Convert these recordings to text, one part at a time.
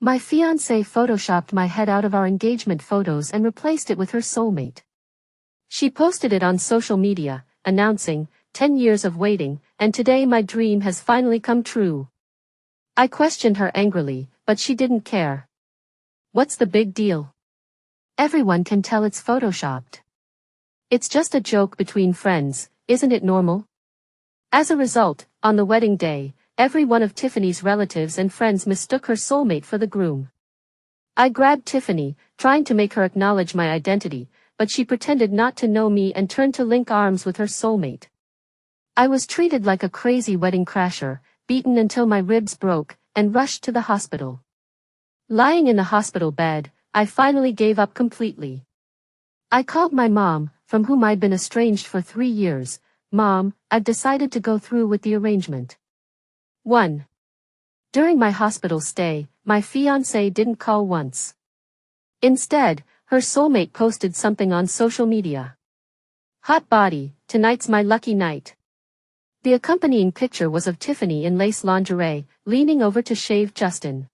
My fiancé photoshopped my head out of our engagement photos and replaced it with her soulmate. She posted it on social media, announcing, 10 years of waiting, and today my dream has finally come true. I questioned her angrily, but she didn't care. What's the big deal? Everyone can tell it's photoshopped. It's just a joke between friends, isn't it normal? As a result, on the wedding day, every one of Tiffany's relatives and friends mistook her soulmate for the groom. I grabbed Tiffany, trying to make her acknowledge my identity, but she pretended not to know me and turned to link arms with her soulmate. I was treated like a crazy wedding crasher, beaten until my ribs broke, and rushed to the hospital. Lying in the hospital bed, I finally gave up completely. I called my mom, from whom I'd been estranged for 3 years. Mom, I've decided to go through with the arrangement. 1. During my hospital stay, my fiancé didn't call once. Instead, her soulmate posted something on social media. Hot body, tonight's my lucky night. The accompanying picture was of Tiffany in lace lingerie, leaning over to shave Justin.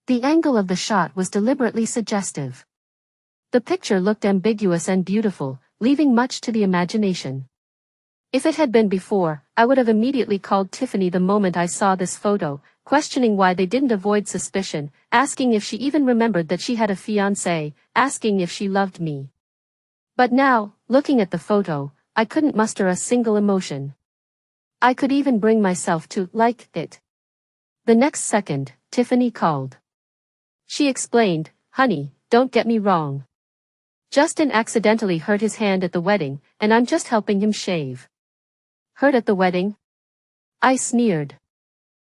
The angle of the shot was deliberately suggestive. The picture looked ambiguous and beautiful, leaving much to the imagination. If it had been before, I would have immediately called Tiffany the moment I saw this photo, questioning why they didn't avoid suspicion, asking if she even remembered that she had a fiancé, asking if she loved me. But now, looking at the photo, I couldn't muster a single emotion. I could even bring myself to like it. The next second, Tiffany called. She explained, "Honey, don't get me wrong. Justin accidentally hurt his hand at the wedding, and I'm just helping him shave." Hurt at the wedding? I sneered.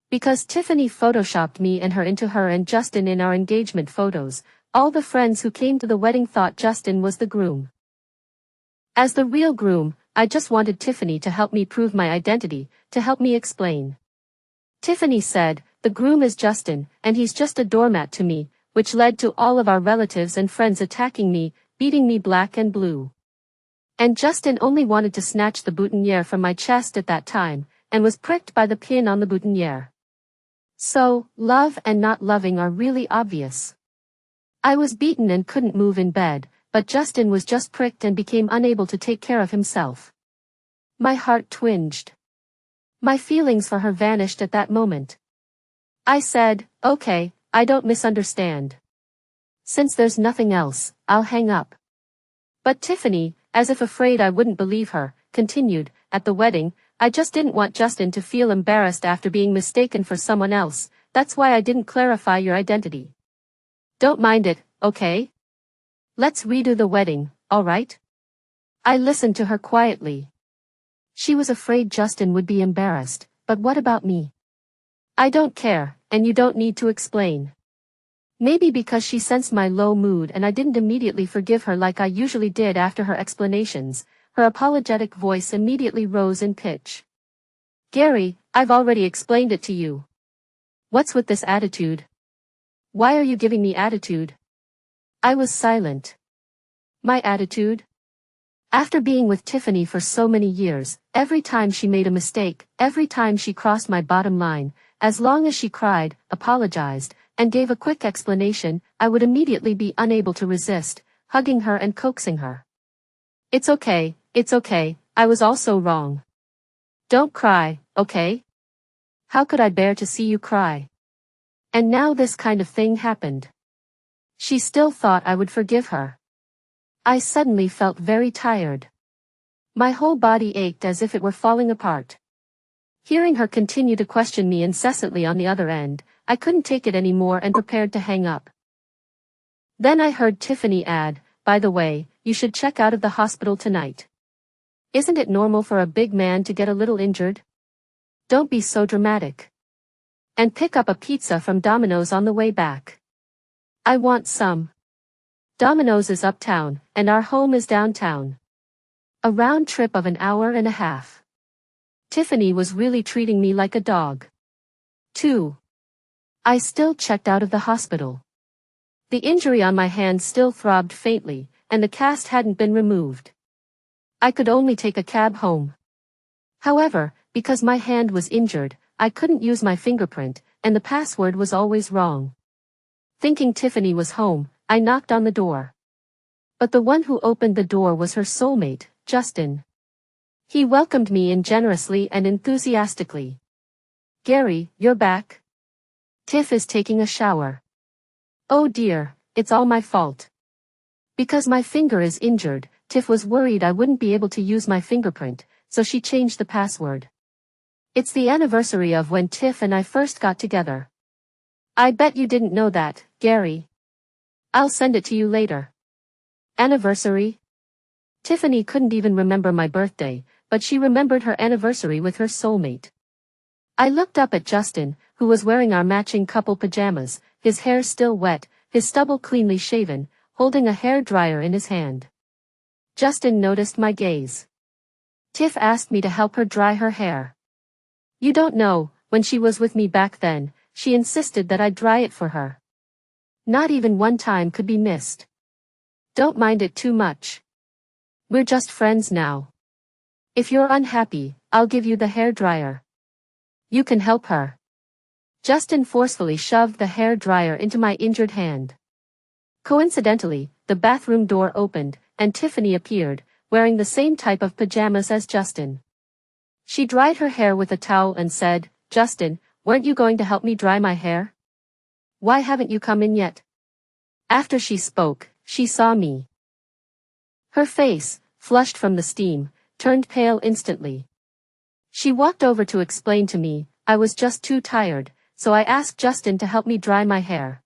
Because Tiffany photoshopped me and her into her and Justin in our engagement photos, all the friends who came to the wedding thought Justin was the groom. As the real groom, I just wanted Tiffany to help me prove my identity, to help me explain. Tiffany said, "The groom is Justin, and he's just a doormat to me," which led to all of our relatives and friends attacking me, beating me black and blue. And Justin only wanted to snatch the boutonniere from my chest at that time, and was pricked by the pin on the boutonniere. So, love and not loving are really obvious. I was beaten and couldn't move in bed, but Justin was just pricked and became unable to take care of himself. My heart twinged. My feelings for her vanished at that moment. I said, "Okay, I don't misunderstand. Since there's nothing else, I'll hang up." But Tiffany, as if afraid I wouldn't believe her, continued, "At the wedding, I just didn't want Justin to feel embarrassed after being mistaken for someone else, that's why I didn't clarify your identity. Don't mind it, okay? Let's redo the wedding, alright?" I listened to her quietly. She was afraid Justin would be embarrassed, but what about me? I don't care, and you don't need to explain. Maybe because she sensed my low mood and I didn't immediately forgive her like I usually did after her explanations, her apologetic voice immediately rose in pitch. "Gary, I've already explained it to you. What's with this attitude? Why are you giving me attitude?" I was silent. My attitude? After being with Tiffany for so many years, every time she made a mistake, every time she crossed my bottom line, as long as she cried, apologized, and gave a quick explanation, I would immediately be unable to resist, hugging her and coaxing her. It's okay, I was also wrong. Don't cry, okay? How could I bear to see you cry? And now this kind of thing happened. She still thought I would forgive her. I suddenly felt very tired. My whole body ached as if it were falling apart. Hearing her continue to question me incessantly on the other end, I couldn't take it anymore and prepared to hang up. Then I heard Tiffany add, "By the way, you should check out of the hospital tonight. Isn't it normal for a big man to get a little injured? Don't be so dramatic. And pick up a pizza from Domino's on the way back. I want some. Domino's is uptown, and our home is downtown. A round trip of an hour and a half." Tiffany was really treating me like a dog. 2. I still checked out of the hospital. The injury on my hand still throbbed faintly, and the cast hadn't been removed. I could only take a cab home. However, because my hand was injured, I couldn't use my fingerprint, and the password was always wrong. Thinking Tiffany was home, I knocked on the door. But the one who opened the door was her soulmate, Justin. He welcomed me in generously and enthusiastically. "Gary, you're back? Tiff is taking a shower. Oh dear, it's all my fault. Because my finger is injured, Tiff was worried I wouldn't be able to use my fingerprint, so she changed the password. It's the anniversary of when Tiff and I first got together. I bet you didn't know that, Gary. I'll send it to you later." Anniversary? Tiffany couldn't even remember my birthday, but she remembered her anniversary with her soulmate. I looked up at Justin, who was wearing our matching couple pajamas, his hair still wet, his stubble cleanly shaven, holding a hair dryer in his hand. Justin noticed my gaze. "Tiff asked me to help her dry her hair. You don't know, when she was with me back then, she insisted that I dry it for her. Not even one time could be missed. Don't mind it too much. We're just friends now. If you're unhappy, I'll give you the hair dryer. You can help her." Justin forcefully shoved the hair dryer into my injured hand. Coincidentally, the bathroom door opened, and Tiffany appeared, wearing the same type of pajamas as Justin. She dried her hair with a towel and said, "Justin, weren't you going to help me dry my hair? Why haven't you come in yet?" After she spoke, she saw me. Her face, flushed from the steam, turned pale instantly. She walked over to explain to me, I was just too tired, so I asked Justin to help me dry my hair.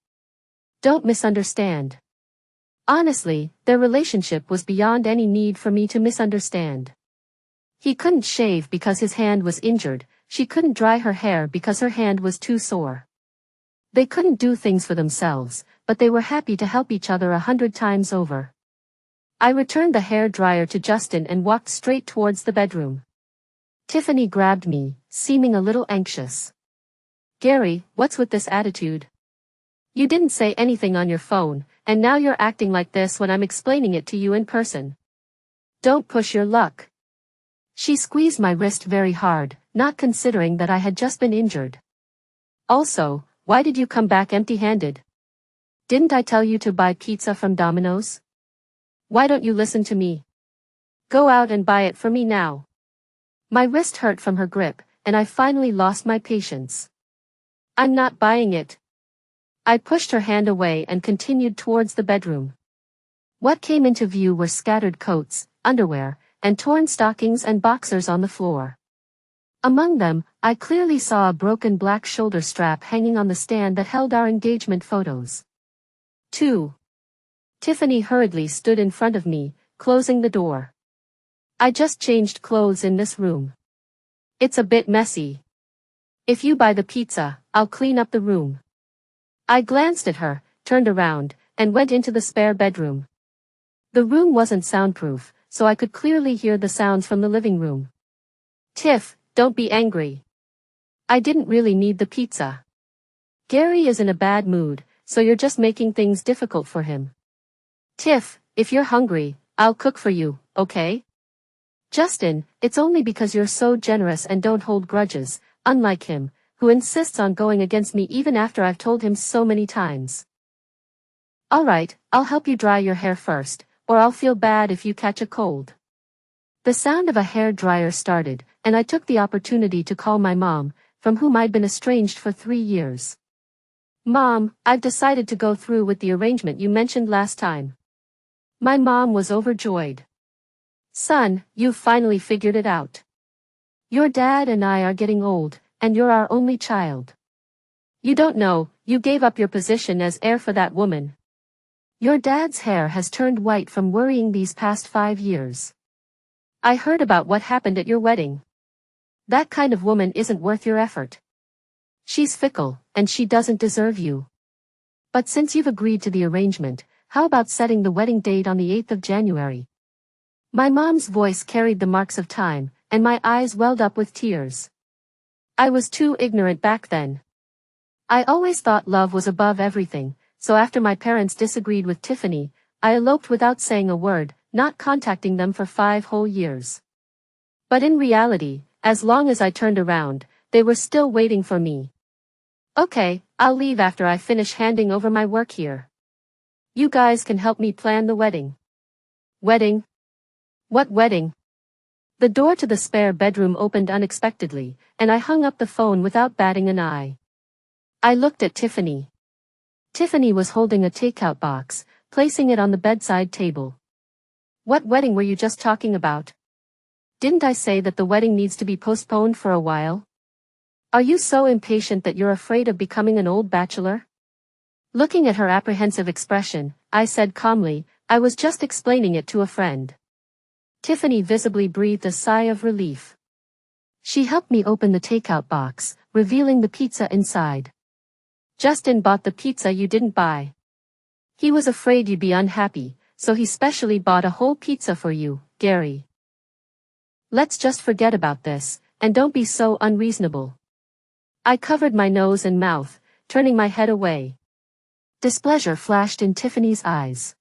Don't misunderstand. Honestly, their relationship was beyond any need for me to misunderstand. He couldn't shave because his hand was injured, she couldn't dry her hair because her hand was too sore. They couldn't do things for themselves, but they were happy to help each other 100 times over. I returned the hair dryer to Justin and walked straight towards the bedroom. Tiffany grabbed me, seeming a little anxious. "Gary, what's with this attitude? You didn't say anything on your phone, and now you're acting like this when I'm explaining it to you in person. Don't push your luck." She squeezed my wrist very hard, not considering that I had just been injured. "Also, why did you come back empty-handed? Didn't I tell you to buy pizza from Domino's? Why don't you listen to me? Go out and buy it for me now." My wrist hurt from her grip, and I finally lost my patience. "I'm not buying it." I pushed her hand away and continued towards the bedroom. What came into view were scattered coats, underwear, and torn stockings and boxers on the floor. Among them, I clearly saw a broken black shoulder strap hanging on the stand that held our engagement photos. 2. Tiffany hurriedly stood in front of me, closing the door. "I just changed clothes in this room. It's a bit messy. If you buy the pizza, I'll clean up the room." I glanced at her, turned around, and went into the spare bedroom. The room wasn't soundproof, so I could clearly hear the sounds from the living room. "Tiff, don't be angry. I didn't really need the pizza. Gary is in a bad mood, so you're just making things difficult for him. Tiff, if you're hungry, I'll cook for you, okay? Justin, it's only because you're so generous and don't hold grudges, unlike him, who insists on going against me even after I've told him so many times. Alright, I'll help you dry your hair first, or I'll feel bad if you catch a cold." The sound of a hair dryer started, and I took the opportunity to call my mom, from whom I'd been estranged for 3 years. "Mom, I've decided to go through with the arrangement you mentioned last time." My mom was overjoyed. "Son, you've finally figured it out. Your dad and I are getting old, and you're our only child. You don't know, you gave up your position as heir for that woman. Your dad's hair has turned white from worrying these past 5 years. I heard about what happened at your wedding. That kind of woman isn't worth your effort. She's fickle, and she doesn't deserve you. But since you've agreed to the arrangement, how about setting the wedding date on the 8th of January? My mom's voice carried the marks of time, and my eyes welled up with tears. I was too ignorant back then. I always thought love was above everything, so after my parents disagreed with Tiffany, I eloped without saying a word, not contacting them for 5 whole years. But in reality, as long as I turned around, they were still waiting for me. Okay, I'll leave after I finish handing over my work here. You guys can help me plan the wedding. Wedding? What wedding? The door to the spare bedroom opened unexpectedly, and I hung up the phone without batting an eye. I looked at Tiffany. Tiffany was holding a takeout box, placing it on the bedside table. What wedding were you just talking about? Didn't I say that the wedding needs to be postponed for a while? Are you so impatient that you're afraid of becoming an old bachelor? Looking at her apprehensive expression, I said calmly, I was just explaining it to a friend. Tiffany visibly breathed a sigh of relief. She helped me open the takeout box, revealing the pizza inside. Justin bought the pizza you didn't buy. He was afraid you'd be unhappy, so he specially bought a whole pizza for you, Gary. Let's just forget about this, and don't be so unreasonable. I covered my nose and mouth, turning my head away. Displeasure flashed in Tiffany's eyes.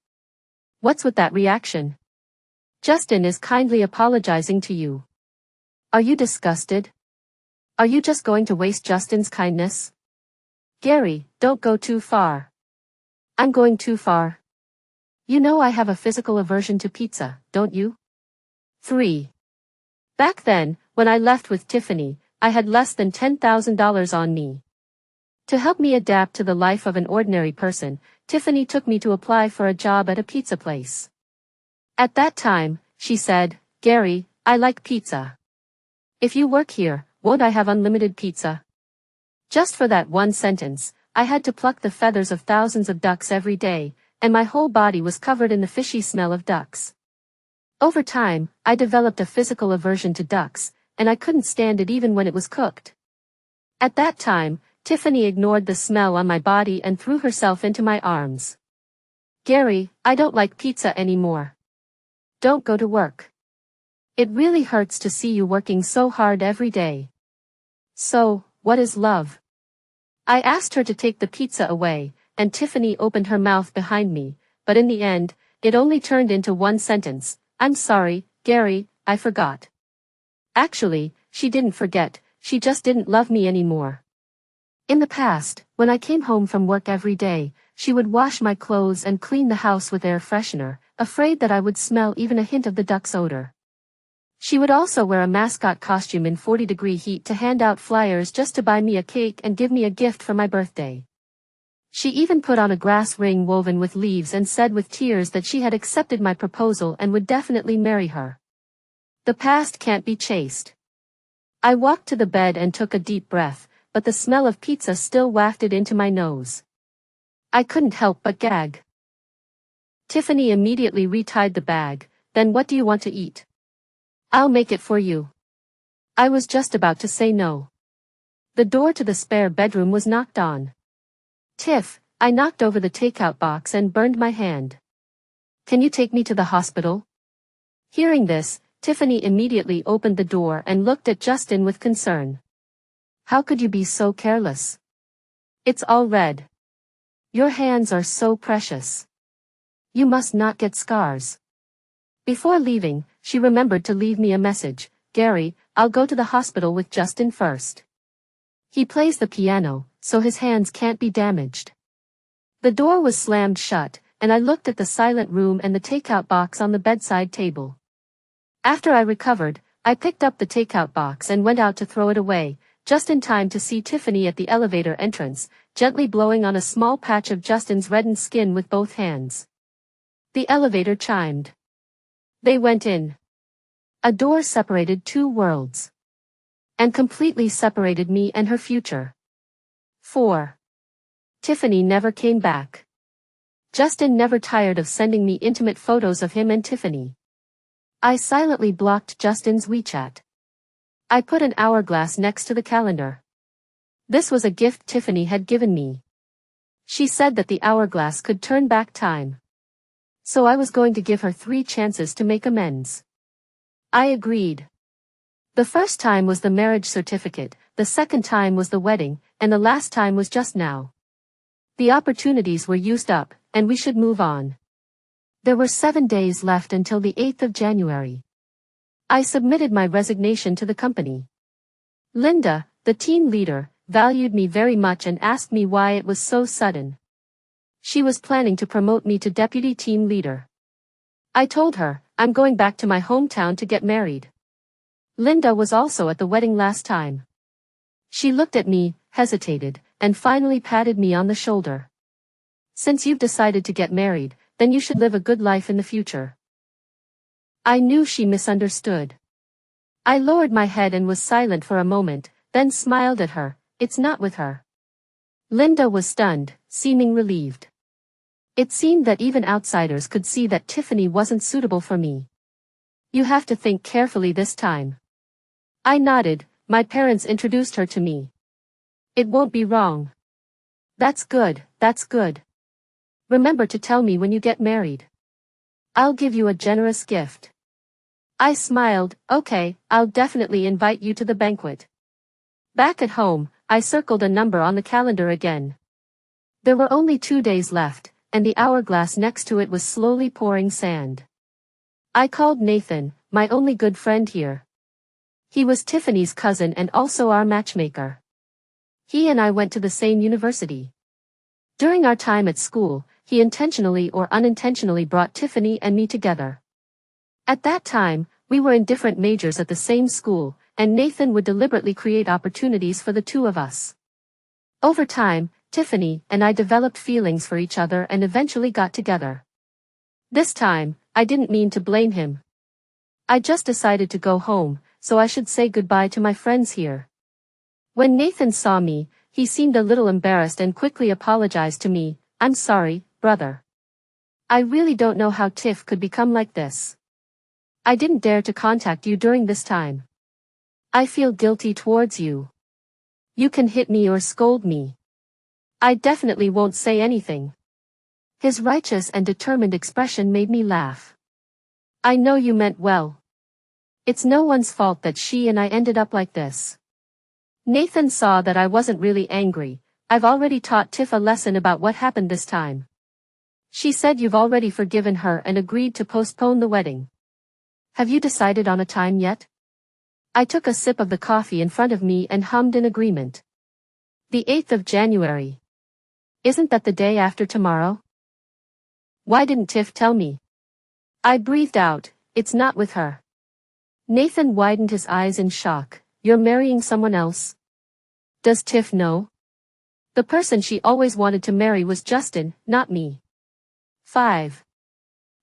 What's with that reaction? Justin is kindly apologizing to you. Are you disgusted? Are you just going to waste Justin's kindness? Gary, don't go too far. I'm going too far. You know I have a physical aversion to pizza, don't you? 3. Back then, when I left with Tiffany, I had less than $10,000 on me. To help me adapt to the life of an ordinary person, Tiffany took me to apply for a job at a pizza place. At that time, she said, Gary, I like pizza. If you work here, won't I have unlimited pizza? Just for that one sentence, I had to pluck the feathers of thousands of ducks every day, and my whole body was covered in the fishy smell of ducks. Over time, I developed a physical aversion to ducks, and I couldn't stand it even when it was cooked. At that time, Tiffany ignored the smell on my body and threw herself into my arms. Gary, I don't like pizza anymore. Don't go to work. It really hurts to see you working so hard every day. So, what is love? I asked her to take the pizza away, and Tiffany opened her mouth behind me, but in the end, it only turned into one sentence. I'm sorry, Gary, I forgot. Actually, she didn't forget, she just didn't love me anymore. In the past, when I came home from work every day, she would wash my clothes and clean the house with air freshener, afraid that I would smell even a hint of the duck's odor. She would also wear a mascot costume in 40-degree heat to hand out flyers just to buy me a cake and give me a gift for my birthday. She even put on a grass ring woven with leaves and said with tears that she had accepted my proposal and would definitely marry her. The past can't be chased. I walked to the bed and took a deep breath, but the smell of pizza still wafted into my nose. I couldn't help but gag. Tiffany immediately retied the bag. Then what do you want to eat? I'll make it for you. I was just about to say no. The door to the spare bedroom was knocked on. Tiff, I knocked over the takeout box and burned my hand. Can you take me to the hospital? Hearing this, Tiffany immediately opened the door and looked at Justin with concern. How could you be so careless? It's all red. Your hands are so precious. You must not get scars. Before leaving, she remembered to leave me a message. Gary, I'll go to the hospital with Justin first. He plays the piano, so his hands can't be damaged. The door was slammed shut, and I looked at the silent room and the takeout box on the bedside table. After I recovered, I picked up the takeout box and went out to throw it away, just in time to see Tiffany at the elevator entrance, gently blowing on a small patch of Justin's reddened skin with both hands. The elevator chimed. They went in. A door separated two worlds. And completely separated me and her future. 4. Tiffany never came back. Justin never tired of sending me intimate photos of him and Tiffany. I silently blocked Justin's WeChat. I put an hourglass next to the calendar. This was a gift Tiffany had given me. She said that the hourglass could turn back time. So I was going to give her 3 chances to make amends. I agreed. The first time was the marriage certificate, the second time was the wedding, and the last time was just now. The opportunities were used up, and we should move on. There were 7 days left until the 8th of January. I submitted my resignation to the company. Linda, the team leader, valued me very much and asked me why it was so sudden. She was planning to promote me to deputy team leader. I told her, I'm going back to my hometown to get married. Linda was also at the wedding last time. She looked at me, hesitated, and finally patted me on the shoulder. Since you've decided to get married, then you should live a good life in the future. I knew she misunderstood. I lowered my head and was silent for a moment, then smiled at her. It's not with her. Linda was stunned, seeming relieved. It seemed that even outsiders could see that Tiffany wasn't suitable for me. You have to think carefully this time. I nodded. My parents introduced her to me. It won't be wrong. That's good, that's good. Remember to tell me when you get married. I'll give you a generous gift. I smiled. Okay, I'll definitely invite you to the banquet. Back at home, I circled a number on the calendar again. There were only 2 days left, and the hourglass next to it was slowly pouring sand. I called Nathan, my only good friend here. He was Tiffany's cousin and also our matchmaker. He and I went to the same university. During our time at school, he intentionally or unintentionally brought Tiffany and me together. At that time, we were in different majors at the same school, and Nathan would deliberately create opportunities for the two of us. Over time, Tiffany and I developed feelings for each other and eventually got together. This time, I didn't mean to blame him. I just decided to go home, so I should say goodbye to my friends here. When Nathan saw me, he seemed a little embarrassed and quickly apologized to me. I'm sorry, brother. I really don't know how Tiff could become like this. I didn't dare to contact you during this time. I feel guilty towards you. You can hit me or scold me. I definitely won't say anything. His righteous and determined expression made me laugh. I know you meant well. It's no one's fault that she and I ended up like this. Nathan saw that I wasn't really angry. I've already taught Tiff a lesson about what happened this time. She said you've already forgiven her and agreed to postpone the wedding. Have you decided on a time yet? I took a sip of the coffee in front of me and hummed in agreement. The 8th of January. Isn't that the day after tomorrow? Why didn't Tiff tell me? I breathed out, it's not with her. Nathan widened his eyes in shock. You're marrying someone else? Does Tiff know? The person she always wanted to marry was Justin, not me. 5.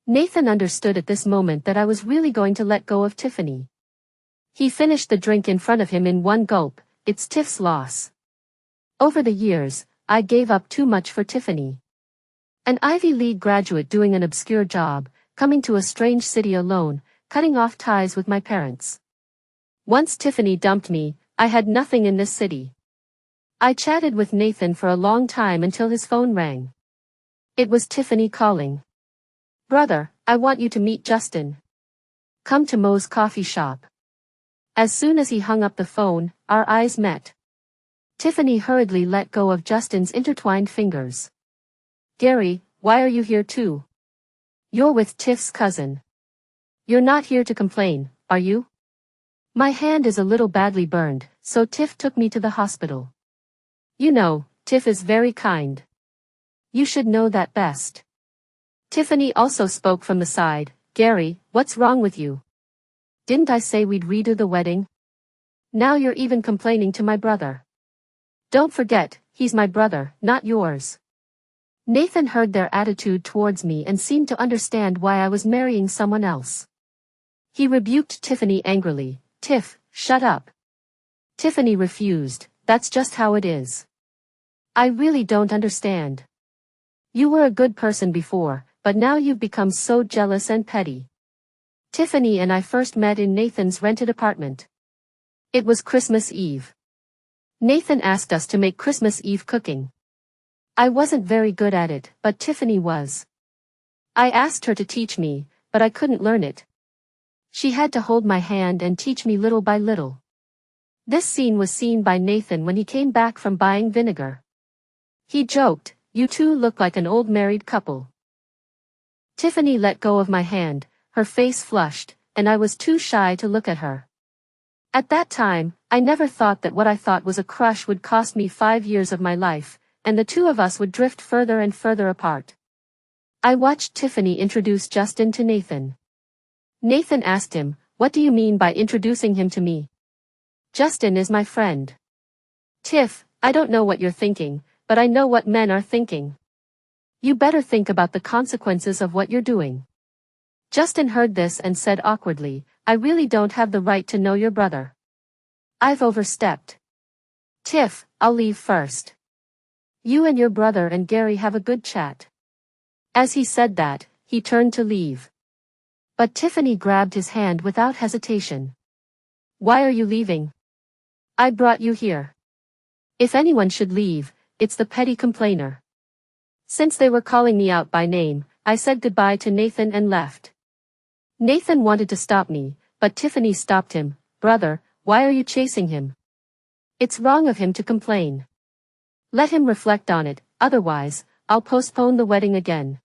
Nathan understood at this moment that I was really going to let go of Tiffany. He finished the drink in front of him in one gulp. It's Tiff's loss. Over the years, I gave up too much for Tiffany. An Ivy League graduate doing an obscure job, coming to a strange city alone, cutting off ties with my parents. Once Tiffany dumped me, I had nothing in this city. I chatted with Nathan for a long time until his phone rang. It was Tiffany calling. Brother, I want you to meet Justin. Come to Mo's coffee shop. As soon as he hung up the phone, our eyes met. Tiffany hurriedly let go of Justin's intertwined fingers. Gary, why are you here too? You're with Tiff's cousin. You're not here to complain, are you? My hand is a little badly burned, so Tiff took me to the hospital. You know, Tiff is very kind. You should know that best. Tiffany also spoke from the side. Gary, what's wrong with you? Didn't I say we'd redo the wedding? Now you're even complaining to my brother. Don't forget, he's my brother, not yours. Nathan heard their attitude towards me and seemed to understand why I was marrying someone else. He rebuked Tiffany angrily. Tiff, shut up. Tiffany refused. That's just how it is. I really don't understand. You were a good person before, but now you've become so jealous and petty. Tiffany and I first met in Nathan's rented apartment. It was Christmas Eve. Nathan asked us to make Christmas Eve cooking. I wasn't very good at it, but Tiffany was. I asked her to teach me, but I couldn't learn it. She had to hold my hand and teach me little by little. This scene was seen by Nathan when he came back from buying vinegar. He joked, you two look like an old married couple. Tiffany let go of my hand, her face flushed, and I was too shy to look at her. At that time, I never thought that what I thought was a crush would cost me 5 years of my life, and the two of us would drift further and further apart. I watched Tiffany introduce Justin to Nathan. Nathan asked him, "What do you mean by introducing him to me?" "Justin is my friend." "Tiff, I don't know what you're thinking, but I know what men are thinking. You better think about the consequences of what you're doing." Justin heard this and said awkwardly, "I really don't have the right to know your brother. I've overstepped. Tiff, I'll leave first. You and your brother and Gary have a good chat." As he said that, he turned to leave. But Tiffany grabbed his hand without hesitation. "Why are you leaving? I brought you here. If anyone should leave, it's the petty complainer." Since they were calling me out by name, I said goodbye to Nathan and left. Nathan wanted to stop me, but Tiffany stopped him. "Brother, why are you chasing him? It's wrong of him to complain. Let him reflect on it, otherwise, I'll postpone the wedding again."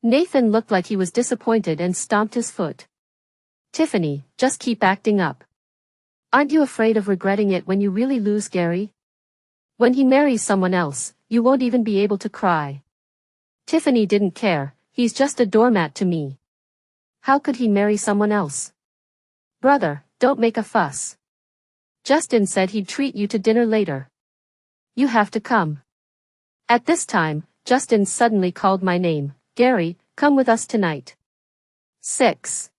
Nathan looked like he was disappointed and stomped his foot. "Tiffany, just keep acting up. Aren't you afraid of regretting it when you really lose Gary? When he marries someone else, you won't even be able to cry." Tiffany didn't care, "He's just a doormat to me. How could he marry someone else?" "Brother, don't make a fuss. Justin said he'd treat you to dinner later. You have to come." At this time, Justin suddenly called my name. "Gary, come with us tonight." 6.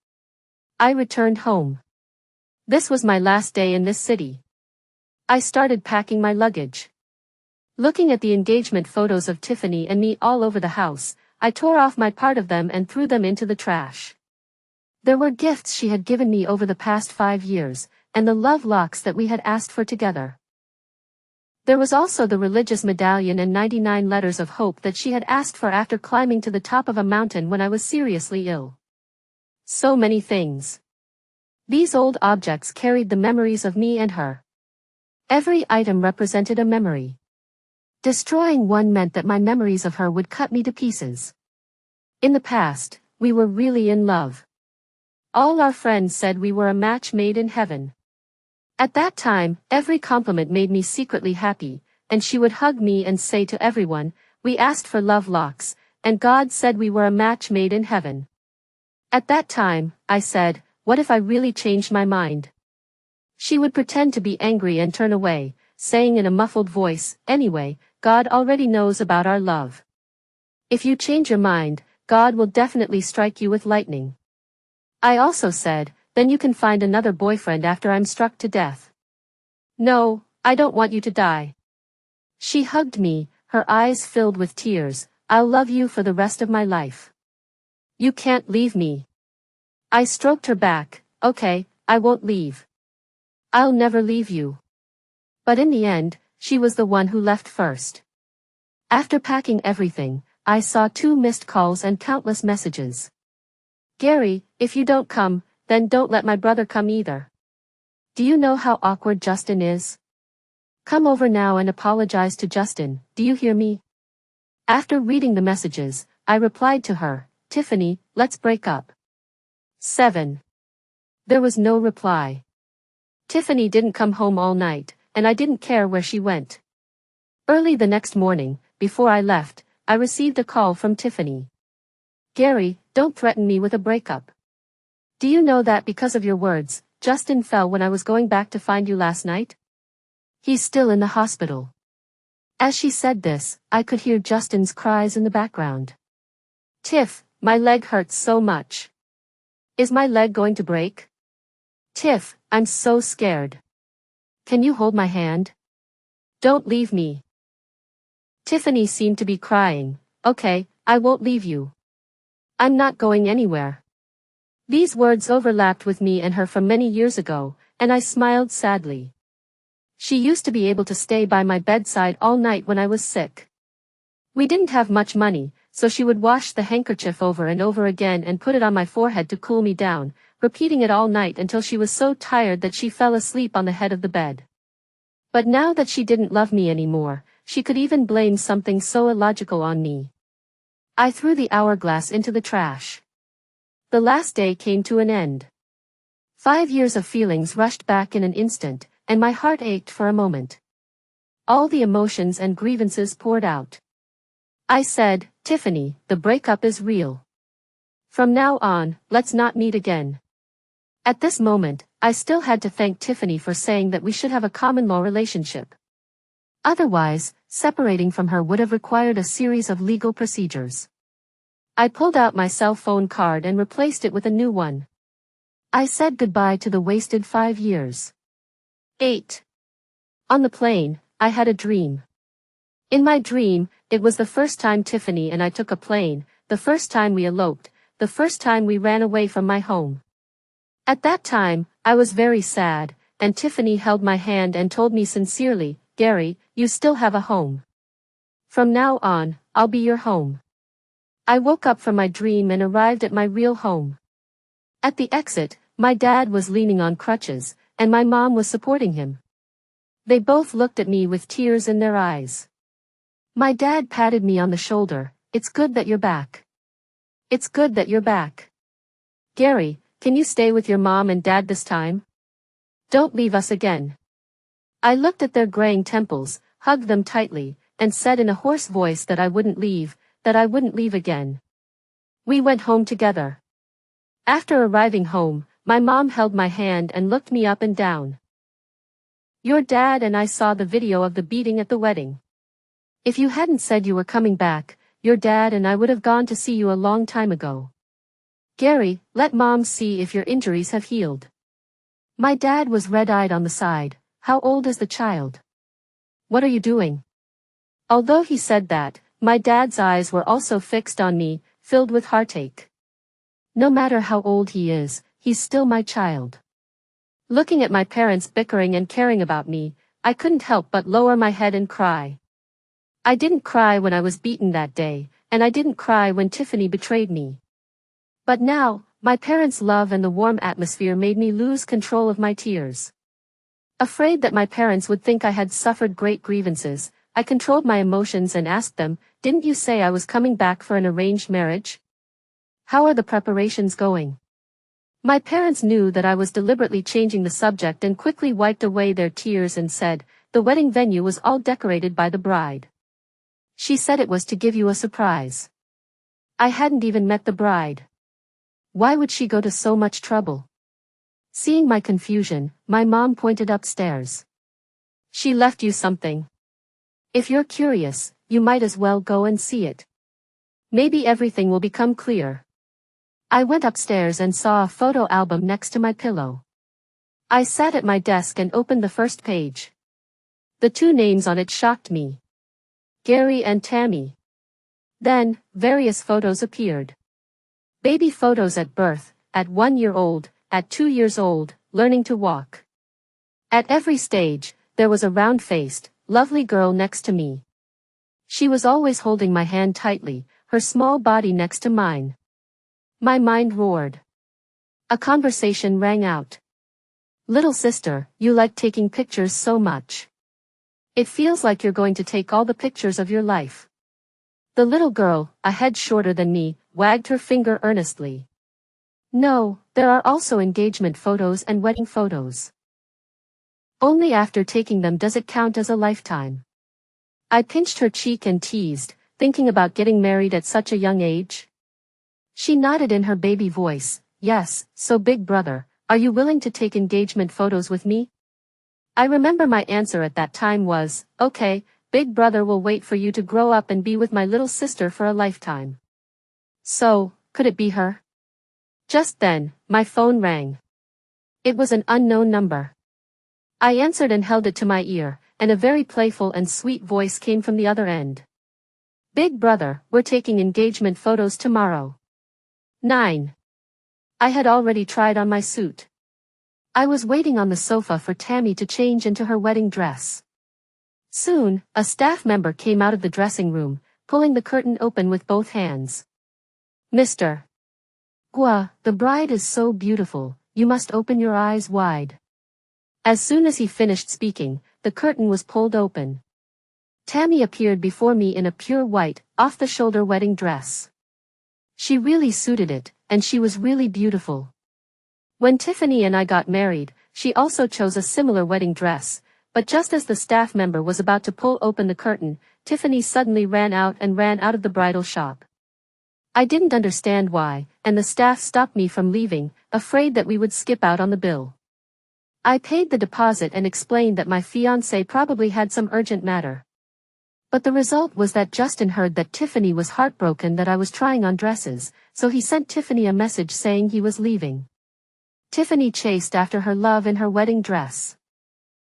I returned home. This was my last day in this city. I started packing my luggage. Looking at the engagement photos of Tiffany and me all over the house, I tore off my part of them and threw them into the trash. There were gifts she had given me over the past 5 years, and the love locks that we had asked for together. There was also the religious medallion and 99 letters of hope that she had asked for after climbing to the top of a mountain when I was seriously ill. So many things. These old objects carried the memories of me and her. Every item represented a memory. Destroying one meant that my memories of her would cut me to pieces. In the past, we were really in love. All our friends said we were a match made in heaven. At that time, every compliment made me secretly happy, and she would hug me and say to everyone, "We asked for love locks, and God said we were a match made in heaven." At that time, I said, "What if I really changed my mind?" She would pretend to be angry and turn away, saying in a muffled voice, "Anyway, God already knows about our love. If you change your mind, God will definitely strike you with lightning." I also said, "Then you can find another boyfriend after I'm struck to death." "No, I don't want you to die." She hugged me, her eyes filled with tears. "I'll love you for the rest of my life. You can't leave me." I stroked her back. "Okay, I won't leave. I'll never leave you." But in the end, she was the one who left first. After packing everything, I saw 2 missed calls and countless messages. "Gary, if you don't come, then don't let my brother come either. Do you know how awkward Justin is? Come over now and apologize to Justin, do you hear me?" After reading the messages, I replied to her, "Tiffany, let's break up." 7. There was no reply. Tiffany didn't come home all night, and I didn't care where she went. Early the next morning, before I left, I received a call from Tiffany. "Gary, don't threaten me with a breakup. Do you know that because of your words, Justin fell when I was going back to find you last night? He's still in the hospital." As she said this, I could hear Justin's cries in the background. "Tiff, my leg hurts so much. Is my leg going to break? Tiff, I'm so scared. Can you hold my hand? Don't leave me." Tiffany seemed to be crying. "Okay, I won't leave you. I'm not going anywhere." These words overlapped with me and her from many years ago, and I smiled sadly. She used to be able to stay by my bedside all night when I was sick. We didn't have much money, so she would wash the handkerchief over and over again and put it on my forehead to cool me down, repeating it all night until she was so tired that she fell asleep on the head of the bed. But now that she didn't love me anymore, she could even blame something so illogical on me. I threw the hourglass into the trash. The last day came to an end. 5 years of feelings rushed back in an instant, and my heart ached for a moment. All the emotions and grievances poured out. I said, "Tiffany, the breakup is real. From now on, let's not meet again." At this moment, I still had to thank Tiffany for saying that we should have a common-law relationship. Otherwise, separating from her would have required a series of legal procedures. I pulled out my cell phone card and replaced it with a new one. I said goodbye to the wasted 5 years. 8. On the plane, I had a dream. In my dream, it was the first time Tiffany and I took a plane, the first time we eloped, the first time we ran away from my home. At that time, I was very sad, and Tiffany held my hand and told me sincerely, "Gary, you still have a home. From now on, I'll be your home." I woke up from my dream and arrived at my real home. At the exit, my dad was leaning on crutches, and my mom was supporting him. They both looked at me with tears in their eyes. My dad patted me on the shoulder. "It's good that you're back. It's good that you're back. Gary, can you stay with your mom and dad this time? Don't leave us again." I looked at their graying temples, hugged them tightly, and said in a hoarse voice that I wouldn't leave again. We went home together. After arriving home, my mom held my hand and looked me up and down. "Your dad and I saw the video of the beating at the wedding. If you hadn't said you were coming back, your dad and I would have gone to see you a long time ago. Gary, let Mom see if your injuries have healed." My dad was red-eyed on the side. "How old is the child? What are you doing?" Although he said that, my dad's eyes were also fixed on me, filled with heartache. No matter how old he is, he's still my child. Looking at my parents bickering and caring about me, I couldn't help but lower my head and cry. I didn't cry when I was beaten that day, and I didn't cry when Tiffany betrayed me. But now, my parents' love and the warm atmosphere made me lose control of my tears. Afraid that my parents would think I had suffered great grievances, I controlled my emotions and asked them, "Didn't you say I was coming back for an arranged marriage? How are the preparations going?" My parents knew that I was deliberately changing the subject and quickly wiped away their tears and said, "The wedding venue was all decorated by the bride. She said it was to give you a surprise." I hadn't even met the bride. Why would she go to so much trouble? Seeing my confusion, my mom pointed upstairs. "She left you something. If you're curious, you might as well go and see it. Maybe everything will become clear." I went upstairs and saw a photo album next to my pillow. I sat at my desk and opened the first page. The two names on it shocked me. Gary and Tammy. Then, various photos appeared. Baby photos at birth, at 1 year old, at 2 years old, learning to walk. At every stage, there was a round-faced, lovely girl next to me. She was always holding my hand tightly, her small body next to mine. My mind roared. A conversation rang out. "Little sister, you like taking pictures so much. It feels like you're going to take all the pictures of your life." The little girl, a head shorter than me, wagged her finger earnestly. "No, there are also engagement photos and wedding photos. Only after taking them does it count as a lifetime." I pinched her cheek and teased, "Thinking about getting married at such a young age?" She nodded in her baby voice, "Yes, so big brother, are you willing to take engagement photos with me?" I remember my answer at that time was, "Okay, big brother will wait for you to grow up and be with my little sister for a lifetime." So, could it be her? Just then, my phone rang. It was an unknown number. I answered and held it to my ear, and a very playful and sweet voice came from the other end. "Big brother, we're taking engagement photos tomorrow. 9. I had already tried on my suit. I was waiting on the sofa for Tammy to change into her wedding dress. Soon, a staff member came out of the dressing room, pulling the curtain open with both hands. "Mr. Gua, the bride is so beautiful, you must open your eyes wide." As soon as he finished speaking, the curtain was pulled open. Tammy appeared before me in a pure white, off-the-shoulder wedding dress. She really suited it, and she was really beautiful. When Tiffany and I got married, she also chose a similar wedding dress, but just as the staff member was about to pull open the curtain, Tiffany suddenly ran out of the bridal shop. I didn't understand why, and the staff stopped me from leaving, afraid that we would skip out on the bill. I paid the deposit and explained that my fiancé probably had some urgent matter. But the result was that Justin heard that Tiffany was heartbroken that I was trying on dresses, so he sent Tiffany a message saying he was leaving. Tiffany chased after her love in her wedding dress.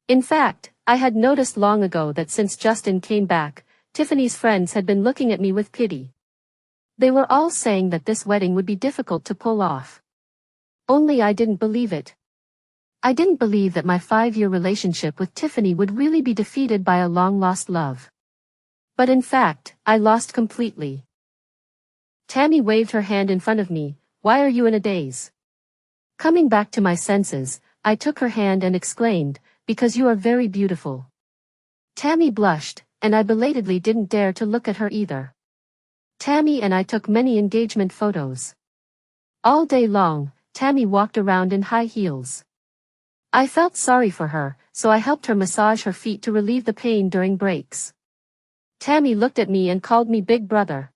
In fact, I had noticed long ago that since Justin came back, Tiffany's friends had been looking at me with pity. They were all saying that this wedding would be difficult to pull off. Only I didn't believe it. I didn't believe that my 5-year relationship with Tiffany would really be defeated by a long-lost love. But in fact, I lost completely. Tammy waved her hand in front of me. "Why are you in a daze?" Coming back to my senses, I took her hand and exclaimed, "Because you are very beautiful." Tammy blushed, and I belatedly didn't dare to look at her either. Tammy and I took many engagement photos. All day long, Tammy walked around in high heels. I felt sorry for her, so I helped her massage her feet to relieve the pain during breaks. Tammy looked at me and called me Big Brother.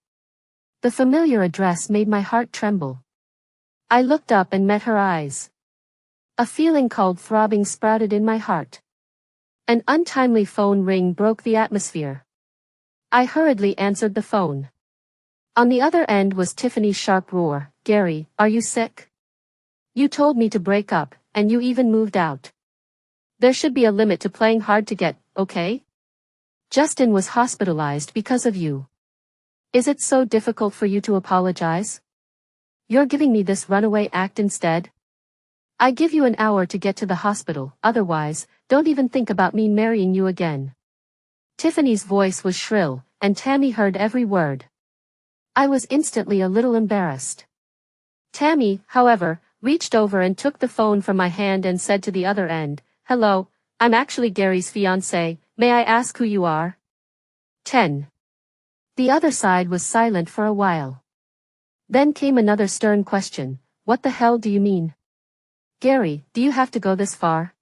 The familiar address made my heart tremble. I looked up and met her eyes. A feeling called throbbing sprouted in my heart. An untimely phone ring broke the atmosphere. I hurriedly answered the phone. On the other end was Tiffany's sharp roar, "Gary, are you sick? You told me to break up, and you even moved out. There should be a limit to playing hard to get, okay? Justin was hospitalized because of you. Is it so difficult for you to apologize? You're giving me this runaway act instead? I give you an hour to get to the hospital, otherwise, don't even think about me marrying you again." Tiffany's voice was shrill, and Tammy heard every word. I was instantly a little embarrassed. Tammy, however, reached over and took the phone from my hand and said to the other end, "Hello, I'm actually Gary's fiancé, may I ask who you are?" 10. The other side was silent for a while. Then came another stern question, "What the hell do you mean? Gary, do you have to go this far?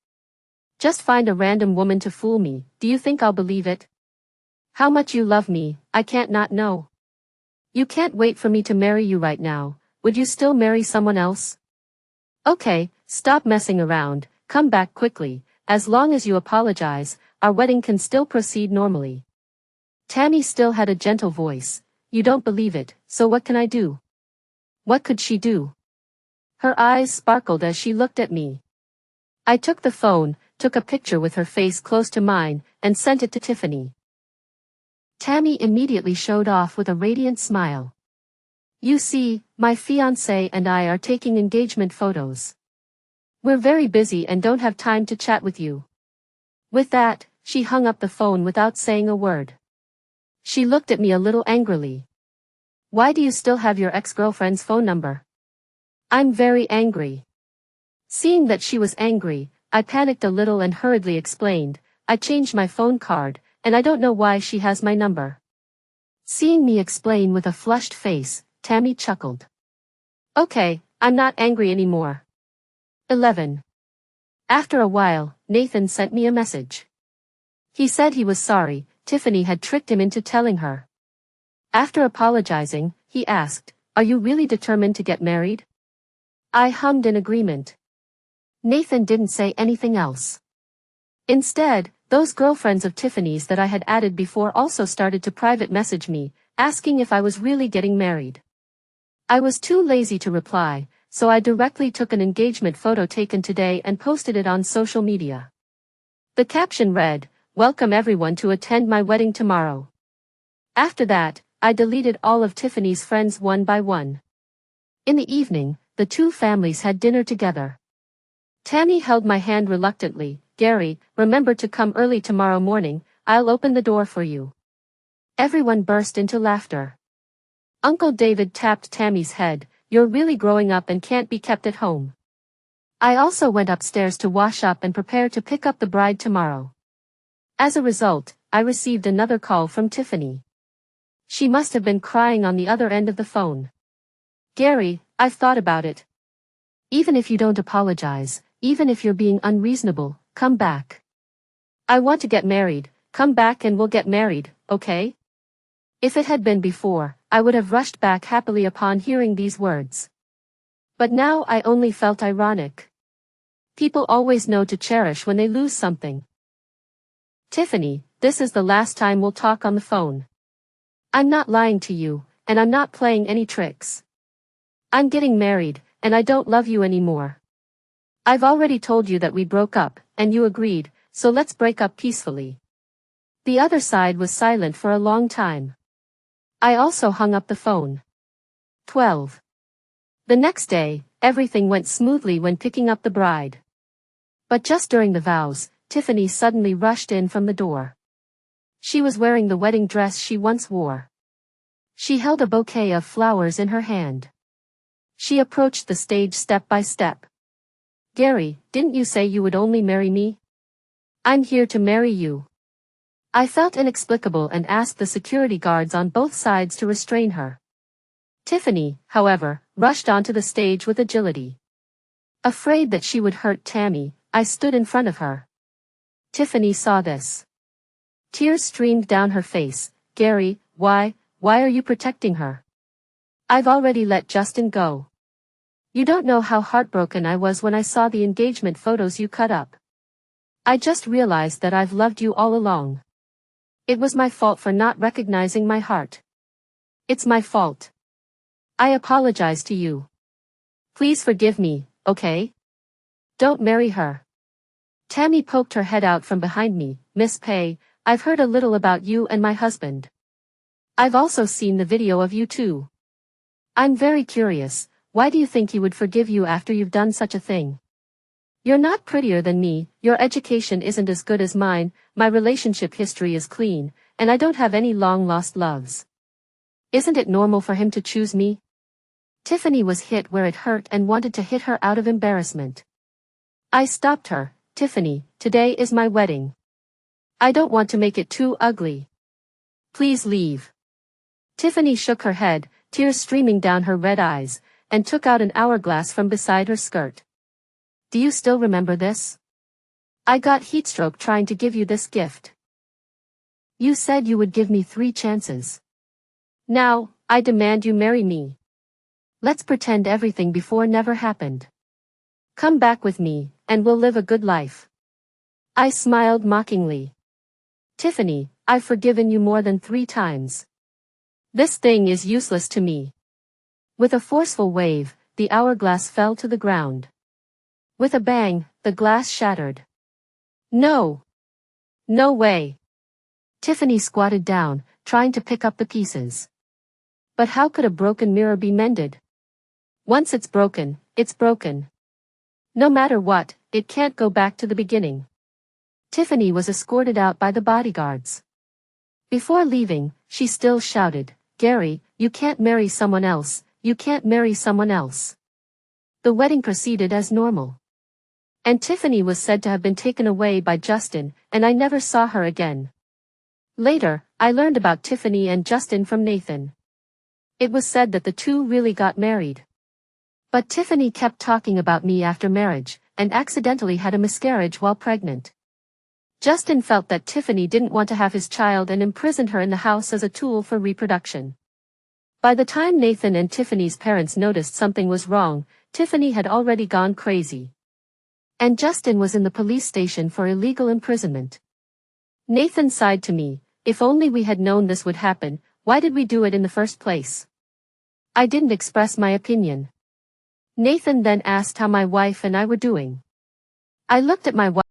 Just find a random woman to fool me, do you think I'll believe it? How much you love me, I can't not know. You can't wait for me to marry you right now, would you still marry someone else? Okay, stop messing around, come back quickly, as long as you apologize, our wedding can still proceed normally." Tammy still had a gentle voice. "You don't believe it, so what can I do?" What could she do? Her eyes sparkled as she looked at me. I took the phone, took a picture with her face close to mine, and sent it to Tiffany. Tammy immediately showed off with a radiant smile. "You see, my fiancé and I are taking engagement photos. We're very busy and don't have time to chat with you." With that, she hung up the phone without saying a word. She looked at me a little angrily. "Why do you still have your ex-girlfriend's phone number?" I'm very angry. Seeing that she was angry, I panicked a little and hurriedly explained, "I changed my phone card, and I don't know why she has my number." Seeing me explain with a flushed face, Tammy chuckled. "Okay, I'm not angry anymore." 11. After a while, Nathan sent me a message. He said he was sorry, Tiffany had tricked him into telling her. After apologizing, he asked, "Are you really determined to get married?" I hummed in agreement. Nathan didn't say anything else. Instead, those girlfriends of Tiffany's that I had added before also started to private message me, asking if I was really getting married. I was too lazy to reply, so I directly took an engagement photo taken today and posted it on social media. The caption read, "Welcome everyone to attend my wedding tomorrow." After that, I deleted all of Tiffany's friends one by one. In the evening, the two families had dinner together. Tammy held my hand reluctantly. "Gary, remember to come early tomorrow morning, I'll open the door for you." Everyone burst into laughter. Uncle David tapped Tammy's head, "You're really growing up and can't be kept at home." I also went upstairs to wash up and prepare to pick up the bride tomorrow. As a result, I received another call from Tiffany. She must have been crying on the other end of the phone. "Gary, I've thought about it. Even if you don't apologize, even if you're being unreasonable, come back. I want to get married, come back and we'll get married, okay? If it had been before, I would have rushed back happily upon hearing these words. But now I only felt ironic. People always know to cherish when they lose something. Tiffany, this is the last time we'll talk on the phone. I'm not lying to you, and I'm not playing any tricks. I'm getting married, and I don't love you anymore. I've already told you that we broke up, and you agreed, so let's break up peacefully. The other side was silent for a long time. I also hung up the phone. 12. The next day, everything went smoothly when picking up the bride. But just during the vows, Tiffany suddenly rushed in from the door. She was wearing the wedding dress she once wore. She held a bouquet of flowers in her hand. She approached the stage step by step. Gary, didn't you say you would only marry me? I'm here to marry you. I felt inexplicable and asked the security guards on both sides to restrain her. Tiffany, however, rushed onto the stage with agility. Afraid that she would hurt Tammy, I stood in front of her. Tiffany saw this. Tears streamed down her face. Gary, why are you protecting her? I've already let Justin go. You don't know how heartbroken I was when I saw the engagement photos you cut up. I just realized that I've loved you all along. It was my fault for not recognizing my heart. It's my fault. I apologize to you. Please forgive me, okay? Don't marry her. Tammy poked her head out from behind me. Miss Pei, I've heard a little about you and my husband. I've also seen the video of you two. I'm very curious, why do you think he would forgive you after you've done such a thing? You're not prettier than me, your education isn't as good as mine, my relationship history is clean, and I don't have any long-lost loves. Isn't it normal for him to choose me? Tiffany was hit where it hurt and wanted to hit her out of embarrassment. I stopped her. Tiffany, today is my wedding. I don't want to make it too ugly. Please leave. Tiffany shook her head, tears streaming down her red eyes, and took out an hourglass from beside her skirt. Do you still remember this? I got heatstroke trying to give you this gift. You said you would give me 3 chances. Now, I demand you marry me. Let's pretend everything before never happened. Come back with me, and we'll live a good life. I smiled mockingly. Tiffany, I've forgiven you more than 3 times. This thing is useless to me. With a forceful wave, the hourglass fell to the ground. With a bang, the glass shattered. No! No way! Tiffany squatted down, trying to pick up the pieces. But how could a broken mirror be mended? Once it's broken, it's broken. No matter what, it can't go back to the beginning. Tiffany was escorted out by the bodyguards. Before leaving, she still shouted, Gary, you can't marry someone else, you can't marry someone else. The wedding proceeded as normal. And Tiffany was said to have been taken away by Justin, and I never saw her again. Later, I learned about Tiffany and Justin from Nathan. It was said that the two really got married. But Tiffany kept talking about me after marriage, and accidentally had a miscarriage while pregnant. Justin felt that Tiffany didn't want to have his child and imprisoned her in the house as a tool for reproduction. By the time Nathan and Tiffany's parents noticed something was wrong, Tiffany had already gone crazy. And Justin was in the police station for illegal imprisonment. Nathan sighed to me, if only we had known this would happen, why did we do it in the first place? I didn't express my opinion. Nathan then asked how my wife and I were doing. I looked at my wife.